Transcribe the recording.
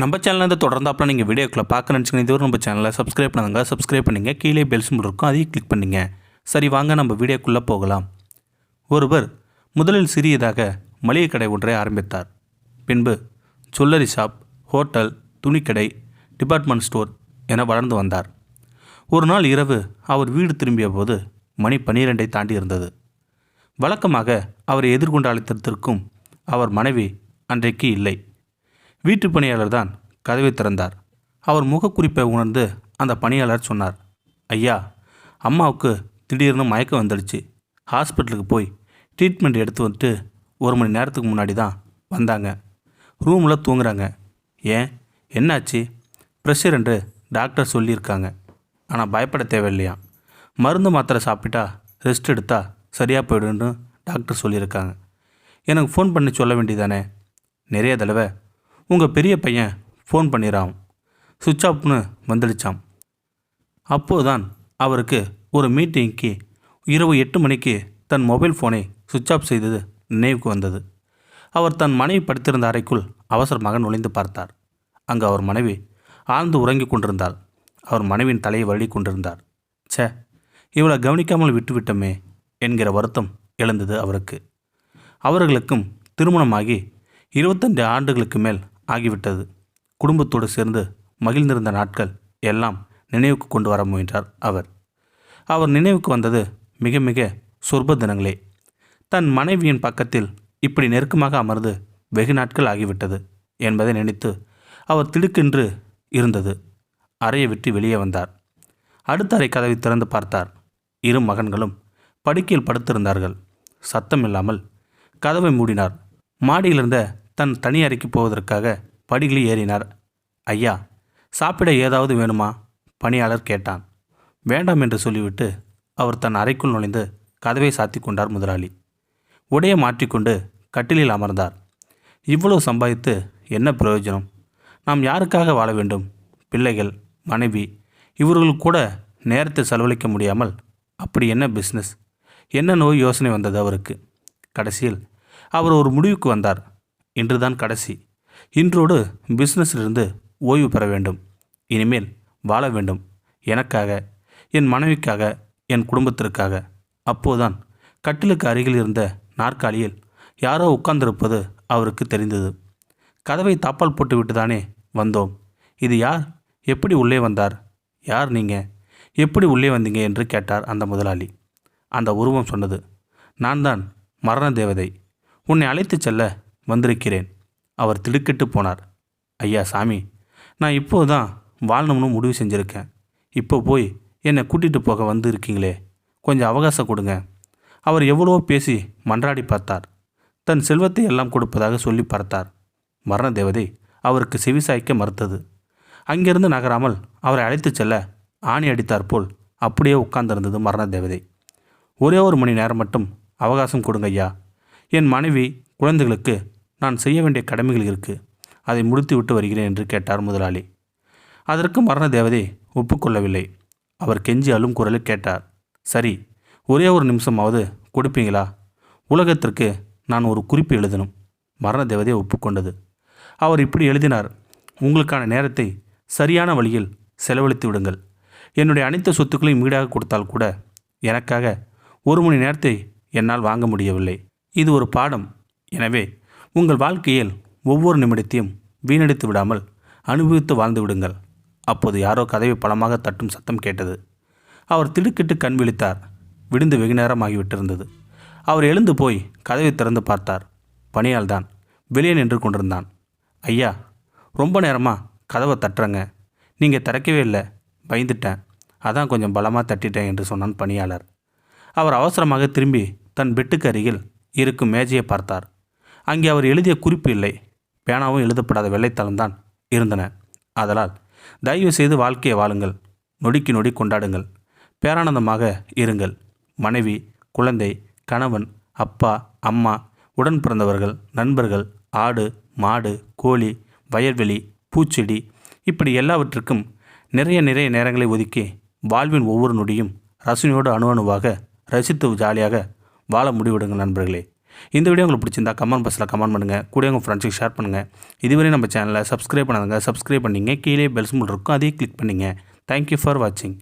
நம்ம சேனலில் தொடர்ந்தாப்பில் நீங்கள் வீடியோக்களை பார்க்க நினச்சிங்கன்னா இதுவரை நம்ம சேனலை சப்ஸ்கிரைப் பண்ணுங்க. சப்ஸ்கிரைப் பண்ணிங்க. கீழே பெல் சிம்பிள் இருக்கும், அதையும் கிளிக் பண்ணிங்க. சரி, வாங்க நம்ம வீடியோக்குள்ளே போகலாம். ஒருவர் முதலில் சிறியதாக மளிகை கடை ஒன்றை ஆரம்பித்தார். பின்பு ஜுவல்லரி ஷாப், ஹோட்டல், துணிக்கடை, டிபார்ட்மெண்ட் ஸ்டோர் என வளர்ந்து வந்தார். ஒரு நாள் இரவு அவர் வீடு திரும்பிய போது மணி 12 தாண்டி இருந்தது. வழக்கமாக அவரை எதிர்கொண்டு அழைத்திருக்கும் அவர் மனைவி அன்றைக்கு இல்லை. வீட்டு பணியாளர் தான் கதவை திறந்தார். அவர் முகக்குறிப்பை உணர்ந்து அந்த பணியாளர் சொன்னார், ஐயா, அம்மாவுக்கு திடீர்னு மயக்கம் வந்துடுச்சு. ஹாஸ்பிட்டலுக்கு போய் ட்ரீட்மெண்ட் எடுத்து வந்துட்டு 1 மணி நேரத்துக்கு முன்னாடி தான் வந்தாங்க. ரூமில் தூங்குறாங்க. ஏன், என்னாச்சு? ப்ரெஷர் என்று டாக்டர் சொல்லியிருக்காங்க. ஆனால் பயப்பட தேவையில்லையா. மருந்து மாத்திரை சாப்பிட்டா ரெஸ்ட் எடுத்தால் சரியாக போய்டுன்னு டாக்டர் சொல்லியிருக்காங்க. எனக்கு ஃபோன் பண்ணி சொல்ல வேண்டியதானே? நிறைய தடவை உங்கள் பெரிய பையன் ஃபோன் பண்ணிடுறான், சுவிட்ச் ஆஃப்னு வந்துடுச்சான். அப்போதுதான் அவருக்கு ஒரு மீட்டிங்க்கு இரவு 8 மணிக்கு தன் மொபைல் ஃபோனை சுவிட்ச் ஆஃப் செய்தது நினைவுக்கு வந்தது. அவர் தன் மனைவி படுத்திருந்த அறைக்குள் அவசரமாக நுழைந்து பார்த்தார். அங்கு அவர் மனைவி ஆழ்ந்து உறங்கி கொண்டிருந்தாள். அவர் மனைவியின் தலையை வருடி கொண்டிருந்தார். ச்சே, இவளை கவனிக்காமல் விட்டுவிட்டோமே என்கிற வருத்தம் எழுந்தது அவருக்கு. அவர்களுக்கும் திருமணமாகி 25 ஆண்டுகளுக்கு மேல் ஆகிவிட்டது. குடும்பத்தோடு சேர்ந்து மகிழ்ந்திருந்த நாட்கள் எல்லாம் நினைவுக்கு கொண்டு வர முயன்றார் அவர். அவர் நினைவுக்கு வந்தது மிக மிக சொற்ப தினங்களே. தன் மனைவியின் பக்கத்தில் இப்படி நெருக்கமாக அமர்ந்து வெகு நாட்கள் ஆகிவிட்டது என்பதை நினைத்து அவர் திடுக்கென்று இருந்தது. அறையை விட்டு வெளியே வந்தார். அடுத்த அறை கதவை திறந்து பார்த்தார். 2 மகன்களும் படுக்கையில் படுத்திருந்தார்கள். சத்தம் இல்லாமல் கதவை மூடினார். மாடியிலிருந்த தன் தனி அறைக்கு போவதற்காக படிகளில் ஏறினார். ஐயா, சாப்பிட ஏதாவது வேணுமா? பணியாளர் கேட்டான். வேண்டாம் என்று சொல்லிவிட்டு அவர் தன் அறைக்குள் நுழைந்து கதவை சாத்தி கொண்டார் முதலாளி. உடையை மாற்றிக்கொண்டு கட்டிலில் அமர்ந்தார். இவ்வளவு சம்பாதித்து என்ன பிரயோஜனம்? நாம் யாருக்காக வாழ வேண்டும்? பிள்ளைகள், மனைவி, இவர்கள் கூட நேரத்தை செலவழிக்க முடியாமல் அப்படி என்ன பிஸ்னஸ்? என்ன நோய் யோசனை வந்தது அவருக்கு. கடைசியில் அவர் ஒரு முடிவுக்கு வந்தார். இன்றுதான் கடைசி. இன்றோடு பிஸ்னஸிலிருந்து ஓய்வு பெற வேண்டும். இனிமேல் வாழ வேண்டும். எனக்காக, என் மனைவிக்காக, என் குடும்பத்திற்காக. அப்போதுதான் கட்டிலுக்கு அருகில் இருந்த நாற்காலியில் யாரோ உட்கார்ந்திருப்பது அவருக்கு தெரிந்தது. கதவை தாப்பால் போட்டுவிட்டு தானே வந்தோம். இது யார்? எப்படி உள்ளே வந்தார்? யார் நீங்கள்? எப்படி உள்ளே வந்தீங்க என்று கேட்டார் அந்த முதலாளி. அந்த உருவம் சொன்னது, நான் தான் மரண தேவதை. உன்னை அழைத்துச் செல்ல வந்திருக்கிறேன். அவர் திடுக்கிட்டு போனார். ஐயா சாமி, நான் இப்போது தான் வாழணும்னு முடிவு செஞ்சுருக்கேன். இப்போ போய் என்னை கூட்டிகிட்டு போக வந்து இருக்கீங்களே, கொஞ்சம் அவகாசம் கொடுங்க. அவர் எவ்வளவோ பேசி மன்றாடி பார்த்தார். தன் செல்வத்தை எல்லாம் கொடுப்பதாக சொல்லி பார்த்தார். மரண தேவதை அவருக்கு செவிசாய்க்க மறுத்தது. அங்கிருந்து நகராமல் அவரை அழைத்துச் செல்ல ஆணி அடித்தார் போல் அப்படியே உட்கார்ந்திருந்தது மரண தேவதை. ஒரே 1 மணி நேரம் மட்டும் அவகாசம் கொடுங்க ஐயா. என் மனைவி, குழந்தைகளுக்கு நான் செய்ய வேண்டிய கடமைகள் இருக்குது. அதை முடித்து விட்டு வருகிறேன் என்று கேட்டார் முதலாளி. அதற்கு மரண தேவதை ஒப்புக்கொள்ளவில்லை. அவர் கெஞ்சி அழும் குரலில் கேட்டார், சரி, ஒரே 1 நிமிஷமாவது கொடுப்பீங்களா? உலகத்திற்கு நான் ஒரு குறிப்பு எழுதணும். மரண தேவதை ஒப்புக்கொண்டது. அவர் இப்படி எழுதினார், உங்களுக்கான நேரத்தை சரியான வழியில் செலவழித்து விடுங்கள். என்னுடைய அனைத்து சொத்துக்களையும் ஈடாக கொடுத்தால் கூட எனக்காக 1 மணி நேரத்தை என்னால் வாங்க முடியவில்லை. இது ஒரு பாடம். எனவே உங்கள் வாழ்க்கையில் ஒவ்வொரு நிமிடத்தையும் வீணடித்து விடாமல் அனுபவித்து வாழ்ந்து விடுங்கள். அப்போது யாரோ கதவை பலமாக தட்டும் சத்தம் கேட்டது. அவர் திடுக்கிட்டு கண் விழித்தார். விடிந்து வெகு நேரம் ஆகிவிட்டிருந்தது. அவர் எழுந்து போய் கதவை திறந்து பார்த்தார். பணியால் தான் வெளியே நின்று கொண்டிருந்தான். ஐயா, ரொம்ப நேரமாக கதவை தட்டுறங்க. நீங்கள் திறக்கவே இல்லை. பயந்துட்டேன், அதான் கொஞ்சம் பலமாக தட்டிட்டேன் என்று சொன்னான் பணியாளர். அவர் அவசரமாக திரும்பி தன் பெட்டுக்கு அருகில் இருக்கும் மேஜையை பார்த்தார். அங்கே அவர் எழுதிய குறிப்பு இல்லை. பேனாவும் எழுதப்படாத வெள்ளைத்தளம்தான் இருந்தன. ஆதலால் தயவு செய்து வாழ்க்கையை வாழுங்கள். நொடிக்கு நொடி கொண்டாடுங்கள். பேரானந்தமாக இருங்கள். மனைவி, குழந்தை, கணவன், அப்பா, அம்மா, உடன் பிறந்தவர்கள், நண்பர்கள், ஆடு, மாடு, கோழி, வயல்வெளி, பூச்செடி, இப்படி எல்லாவற்றுக்கும் நிறைய நிறைய நேரங்களை ஒதுக்கி வாழ்வின் ஒவ்வொரு நொடியும் ரசனையோடு அணுவாக ரசித்து ஜாலியாக வாழ முடிவிடுங்கள் நண்பர்களே. இந்த வீடியோ உங்களுக்கு பிடிச்சிருந்தா கமெண்ட் பாக்ஸில் கமெண்ட் பண்ணுங்கள், கூட உங்கள் ஃப்ரெண்ட்ஸுக்கு ஷேர் பண்ணுங்கள். இதுவரை நம்ம சேனலை சப்ஸ்கிரைப் பண்ணாதவங்க சப்ஸ்கிரைப் பண்ணிங்க, கீழே பெல் சிம்பல் இருக்கும், அதையும் கிளிக் பண்ணிங்க. தேங்க்யூ ஃபார் வாட்சிங்.